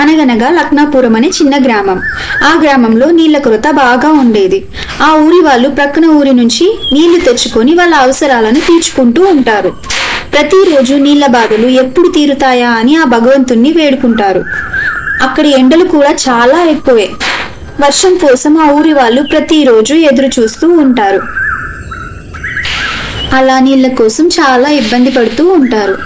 అనగనగా లక్నాపురం అనే చిన్న గ్రామం. ఆ గ్రామంలో నీళ్ల కొరత బాగా ఉండేది. ఆ ఊరి వాళ్ళు ప్రక్కన ఊరి నుంచి నీళ్లు తెచ్చుకొని వాళ్ళ అవసరాలను తీర్చుకుంటూ ఉంటారు. ప్రతిరోజు నీళ్ల బాధలు ఎప్పుడు తీరుతాయా అని ఆ భగవంతుణ్ణి వేడుకుంటారు. అక్కడి ఎండలు కూడా చాలా ఎక్కువే. వర్షం కోసం ఆ ఊరి వాళ్ళు ప్రతిరోజు ఎదురు చూస్తూ ఉంటారు. అలా నీళ్ల కోసం చాలా ఇబ్బంది పడుతూ ఉంటారు.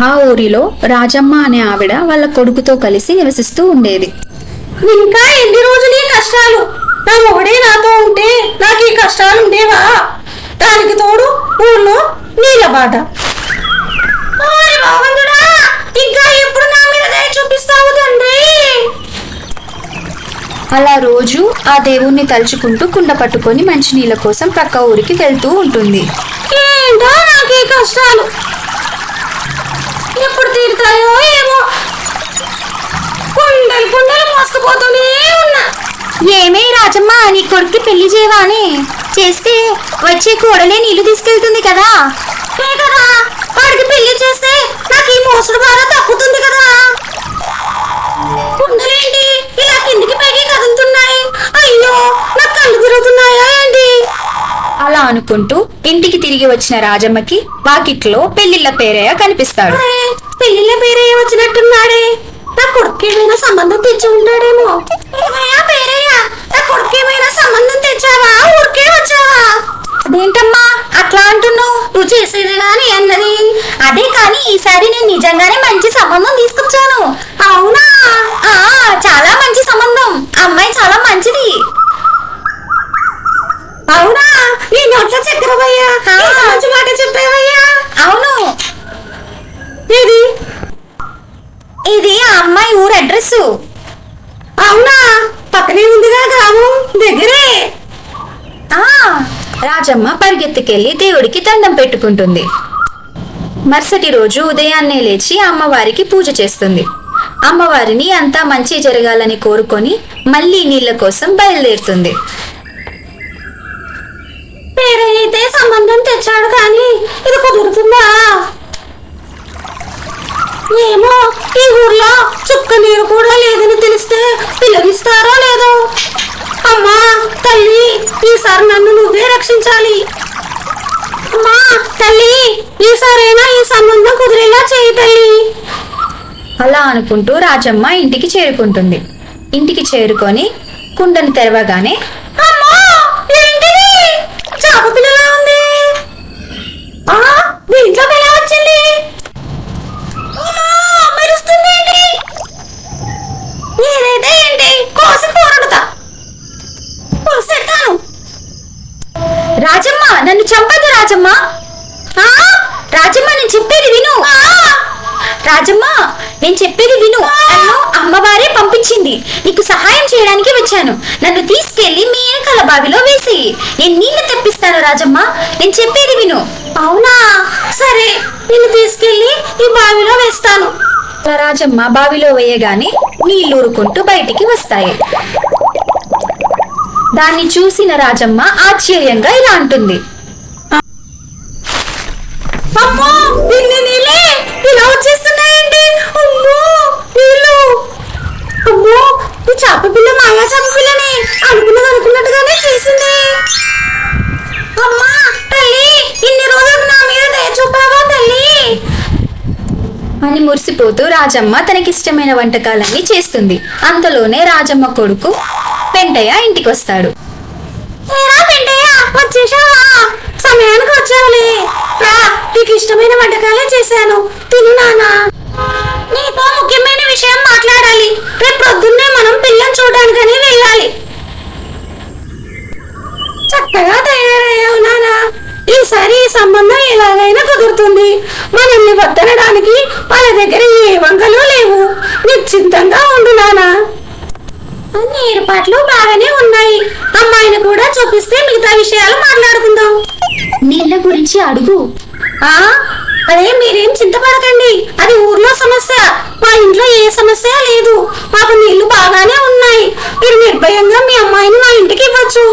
ఆ ఊరిలో రాజమ్మ అనే ఆవిడ వాళ్ళ కొడుకుతో కలిసి నివసిస్తూ ఉండేది. ఇంకా ఎన్ని రోజులు ఈ కష్టాలు? నా మొగుడే నాతో ఉంటే నాకు ఈ కష్టాలు ఉండేవా? దానికి తోడు ఊళ్ళో నీళ్ళ బాధ. ఇంకా ఎప్పుడు నా మీద దయ చూపిస్తావు తండ్రి? అలా రోజు ఆ దేవుణ్ణి తలుచుకుంటూ కుండ పట్టుకొని మంచినీళ్ళ కోసం ప్రక్క ఊరికి వెళ్తూ ఉంటుంది. ఏంటో నాకు ఈ కష్టాలు ఎప్పుడు తీరుతాయో ఏమో. కుండలు కుండలు మోసుకుపోతూనే ఉన్నా. ఏమే రాజమ్మ, నీ కొడుక్కి పెళ్లి చేయవానే? చేస్తే వచ్చే కోడలే నీళ్లు తీసుకెళ్తుంది కదా. కదా వాడికి పెళ్లి చేస్తే నాకు ఈ మోసుడు బాధ తప్పుతుంది కదా. కుండలేంటి ఇలా కిందికి పైకి కదులుతున్నాయి? అయ్యో, నాకు కళ్ళు తిరుగుతున్నాయా ఏంటి? అలా అనుకుంటూ ఇంటికి తిరిగి వచ్చిన రాజమ్మకి వాకిట్లో పెళ్లిళ్ళ పేరయ్య కనిపిస్తాడు. పెళ్లిళ్ళ పేరయ్య వచ్చినట్టున్నాడే. నా కొడుకు ఏమైనా సంబంధం తెచ్చి ఉంటాడేమో. పేరయ్య, నా కొడుకు ఏమైనా సంబంధం తెచ్చావా? ఊరికే వచ్చావా? అదేంటమ్మా అట్లా అంటున్నావు? నువ్వు చేసేది గాని అన్నది. అదే కానీ ఈసారి నేను నిజంగానే మంచి సంబంధం తీసుకొచ్చాను. అవునా? చాలా మంచి సంబంధం. అమ్మాయి చాలా మంచిది. అవునా? నీ నోట్ల చక్కెరవయ్యా, మంచి మాట చెప్పావయ్యా. అవును. ఇది ఇది ఆ అమ్మాయి ఊరు అడ్రస్. అవునా? పక్కనే ఉందిగా గ్రామం, దగ్గరే. రాజమ్మ పరిగెత్తుకెళ్లి దేవుడికి దండం పెట్టుకుంటుంది. మరుసటి రోజు ఉదయాన్నే లేచి అమ్మవారికి పూజ చేస్తుంది. అమ్మవారిని అంతా మంచి జరగాలని కోరుకొని మళ్ళీ నీళ్ల కోసం బయలుదేరుతుంది. పేరైతే సంబంధం తెచ్చాడు కానీ ఇది కుదురుతుందా? ఏమో, ఈ ఊర్లో చుక్క నీరు కూడా లేదని తెలిస్తే పిల్లగిస్తారో లేదో. అమ్మా తల్లి, ఈసారి నన్ను నువ్వే రక్షించాలి. అమ్మా తల్లి, ఈసారైనా ఈ సంబంధం కుదిరేలా చేయి తల్లి. అలా అనుకుంటూ రాజమ్మ ఇంటికి చేరుకుంటుంది. ఇంటికి చేరుకొని కుండను తెరవగానే చాప పిల్లలా ఉంది. దీంట్లోకి ఎలా వచ్చింది? ఏదైతే ఏంటి, కోసి కూరడుతా. కోసేస్తాను. రాజమ్మ, నన్ను చంపదు రాజమ్మ. రాజమ్మ, నేను చెప్పేది విను. రాజమ్మ, నేను చెప్పేది విను. నన్ను అమ్మవారే పంపించింది. నీకు సహాయం చేయడానికి వచ్చాను. నన్ను తీసుకెళ్లి మీ ఏకల బావిలో వేసి నేను నీళ్లు తెప్పిస్తాను. రాజమ్మ, నేను చెప్పేది విను. అవునా? సరే, నిన్ను తీసుకెళ్లి ఈ బావిలో వేస్తాను. రాజమ్మ బావిలో వేయగానే నీళ్లు ఊరుకుంటూ బయటికి వస్తాయి. దాన్ని చూసిన రాజమ్మ ఆశ్చర్యంగా ఇలా అంటుంది. అమ్మో, ఇన్ని నీళ్ళే ఇలా వచ్చేస్తున్నాయండి. అమ్మో నీళ్ళు. అమ్మో, ఈ చేప పిల్ల మాయా చేప పిల్లని అనుకున్నట్టుగానే చేసింది. అమ్మా తల్లి, ఇన్ని రోజులు నా మీద దయ చూపావా తల్లి అని మురిసిపోతూ రాజమ్మ తనకిష్టమైన వంటకాలన్నీ చేస్తుంది. అంతలోనే రాజమ్మ కొడుకు పెంటయ్య ఇంటికి వస్తాడు. పెంటయ్య, వచ్చేసావా? సమయానికి వచ్చావులే. రా, నీకు ఇష్టమైన వంటకాలే చేశాను, తిను నాన్న. నీతో ముఖ్యమైన విషయం మాట్లాడాలి. రేపు పొద్దున్నే మనం పిల్లని చూడడానికని వెళ్ళాలి. చక్కగా తయారయ్యావు నాన్న. ఈసారి ఈ సంబంధం ఎలాగైనా కుదురుతుంది. మనల్ని వద్దనడానికి వాళ్ళ దగ్గర ఏ వంకలు లేవు. నిశ్చింతంగా ఉండు నాన్న. అన్ని ఏర్పాట్లు బాగానే ఉన్నాయి. అమ్మాయిని కూడా చూపిస్తే మిగతా విషయాలు మాట్లాడుకుందాం. నీళ్ల గురించి అడుగు. అదే, మీరేం చింతపడకండి. అది ఊర్లో సమస్య. మా ఇంట్లో ఏ సమస్య లేదు. మాకు నీళ్లు బాగానే ఉన్నాయి. మీరు నిర్భయంగా మీ అమ్మాయిని వాళ్ళ ఇంటికి ఇవ్వచ్చు.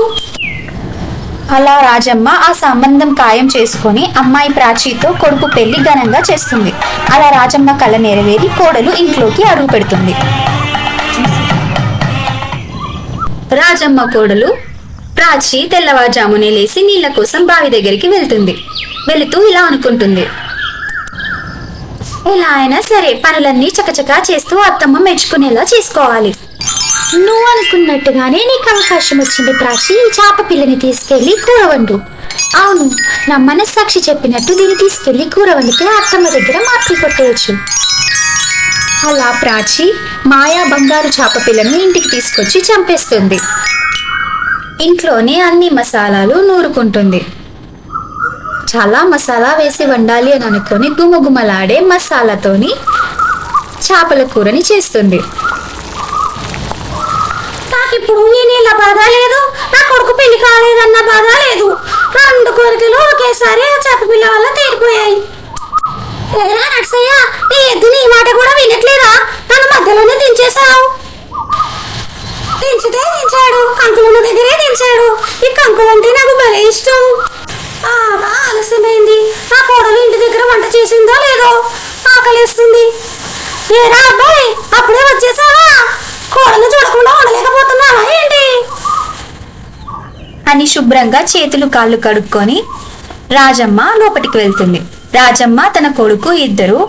అలా రాజమ్మ ఆ సంబంధం ఖాయం చేసుకొని అమ్మాయి ప్రాచీతో కొడుకు పెళ్లి ఘనంగా చేస్తుంది. అలా రాజమ్మ కల నెరవేరి కోడలు ఇంట్లోకి అడుగు పెడుతుంది. రాజమ్మ కోడలు ప్రాచి తెల్లవారుజామునే లేచి నీళ్ల కోసం బావి దగ్గరికి వెళుతూ ఇలా అనుకుంటుంది, ఎలా అయినా సరే పనులన్నీ చకచకా చేస్తూ అత్తమ్మ మెచ్చుకునేలా చేసుకోవాలి. నువ్వు అనుకున్నట్టుగానే నీకు అవకాశం వచ్చింది ప్రాచి. ఈ చేప పిల్లని తీసుకెళ్లి కూర వండు. అవును, నా మనస్సాక్షి చెప్పినట్టు దీన్ని తీసుకెళ్లి కూర వండితే అత్తమ్మ దగ్గర మార్కులు కొట్టేయచ్చు. అలా ప్రాచి మాయా బంగారు చేప పిల్లను ఇంటికి తీసుకొచ్చి చంపేస్తుంది. ఇంట్లోనే అన్ని మసాలాలు నూరుకుంటుంది. చాలా మసాలా వేసి వండాలి అని అనుకొని గుమగుమలాడే మసాలాతోని చేపల కూరని చేస్తుంది. నాకిప్పుడు ఈ నీళ్ళ బాధ లేదు, నా కొడుకు పెళ్లి కాలేదన్న బాధ లేదు. 2 కోరికలు ఒకేసారి ఆ చేప పిల్ల వల్ల తీరిపోయాయి. ఏరా నర్సయ్య, నీ ఎద్దు నీ మాట కూడా వినట్లేదా? నన్ను మధ్యలోనే దించేశావు. దించాడు, కంకులున్న దగ్గరే దించాడు. ఈ కంకులంటే నాకు భలే ఇష్టం. ఆలస్యమైంది. నా కోడలు ఇంటి దగ్గర వంట చేసిందో లేదో, ఆకలిస్తుంది. ఏరా అబ్బాయి, అప్పుడే వచ్చేసావా? కోడలు చూడకుండా ఉండలేకపోతున్నావా ఏంటి అని శుభ్రంగా చేతులు కాళ్ళు కడుక్కొని రాజమ్మ లోపలికి వెళ్తుంది. రాజమ్మ తన కొడుకు ఇద్దరు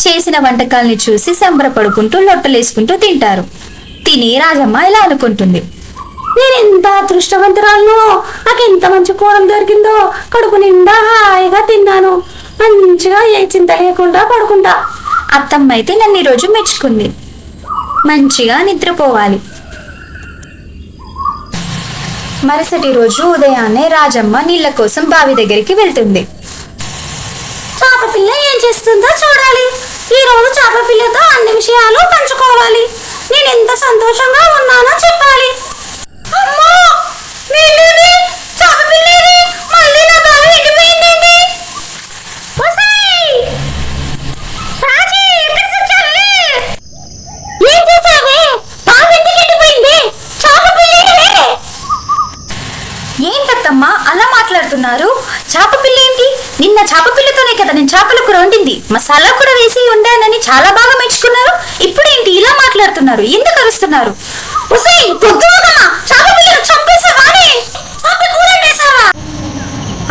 చేసిన వంటకాల్ని చూసి సంబరపడుకుంటూ లొట్టలేసుకుంటూ తింటారు. తిని రాజమ్మ ఇలా అనుకుంటుంది, నేను ఎంత అదృష్టవంతురాలను, నాకు ఎంత మంచి కోడలు దొరికిందో. కడుపు నిండా హాయిగా తిన్నాను, మంచిగా ఏ చింత లేకుండా పడుకుంటా. అత్తమ్మ అయితే నన్ను ఈరోజు మెచ్చుకుంది, మంచిగా నిద్రపోవాలి. మరుసటి రోజు ఉదయాన్నే రాజమ్మ నీళ్ల కోసం బావి దగ్గరికి వెళ్తుంది. చేప పిల్ల ఏం చేస్తుందో చూడాలి. ఈ రోజు చేప పిల్లతో అన్ని విషయాలు పంచుకోవాలి. నేను ఎంత సంతోషంగా ఉన్నానో చెప్పాలి. ఏంటత్తమ్మా అలా మాట్లాడుతున్నారు? చేప పిల్ల ఏంటి? నిన్న చేప పిల్లతోనే కదా నేను చేపల కూర వండింది. మసాలా కూడా వేసి వండానని చాలా బాగా మెచ్చుకున్నారు. ఇప్పుడేంటి ఇలా మాట్లాడుతున్నారు? ఎందుకు అరుస్తున్నారు?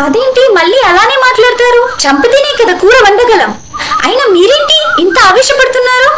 అదేంటి మళ్ళీ అలానే మాట్లాడతారు? చంపితేనే కదా కూర వండగలం. అయినా మీరేంటి ఇంత ఆవేశపడుతున్నారు?